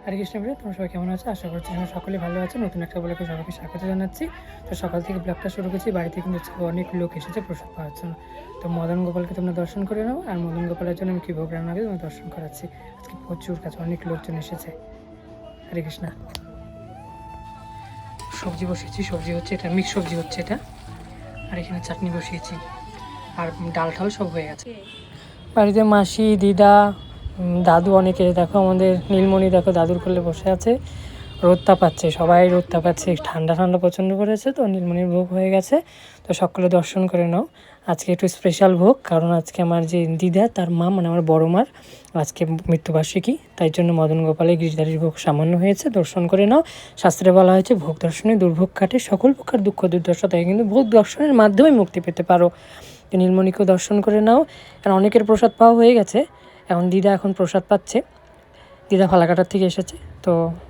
হরে কৃষ্ণ প্রিয়, তোমরা সবাই কেমন আছো? আশা করছি তোমরা সকলেই ভালো আছো। নতুন একটা ব্লগে সবাইকে স্বাগত জানাচ্ছি। তো সকাল থেকে ব্লগটা শুরু করছি। বাড়িতে কিন্তু অনেক লোক এসেছে প্রসাদ পাওয়ার জন্য। তো মদন গোপালকে তোমরা দর্শন করে নাও, আর মদন গোপালের জন্য আমি কী ভোগ রান্না করি তোমার দর্শন করাচ্ছি। আজকে প্রচুর কাছে অনেক লোকজন এসেছে। হরে কৃষ্ণ। সবজি বসিয়েছি, সবজি হচ্ছে এটা মিক্স সবজি হচ্ছে এটা, আর এখানে চাটনি বসিয়েছি, আর ডাল ঠাল সব হয়ে গেছে। বাড়িতে মাসি, দিদা, দাদু অনেকে, দেখো আমাদের নীলমণি দেখো দাদুর কোলে বসে আছে, রোদ তাপাচ্ছে, সবাই রোদ তাপাচ্ছে, ঠান্ডা ঠান্ডা প্রচণ্ড পড়েছে। তো নীলমণির ভোগ হয়ে গেছে, তো সকলে দর্শন করে নাও। আজকে একটু স্পেশাল ভোগ, কারণ আজকে আমার যে দিদা তার মা মানে আমার বড় মার আজকে মৃত্যুবার্ষিকী, তাই জন্য মদন গোপালের গিরিধারীর ভোগ সামান্য হয়েছে, দর্শন করে নাও। শাস্ত্রে বলা হয়েছে ভোগ দর্শনে দুর্ভোগ কাটে, সকল প্রকার দুঃখ দুর্দশা থেকে কিন্তু ভোগ দর্শনের মাধ্যমে মুক্তি পেতে পারো। তো নীলমণিকেও দর্শন করে নাও, কারণ অনেকের প্রসাদ পাওয়া হয়ে গেছে, এখন দিদা এখন প্রসাদ পাচ্ছে, দিদা ফালাকাটার থেকে এসেছে। তো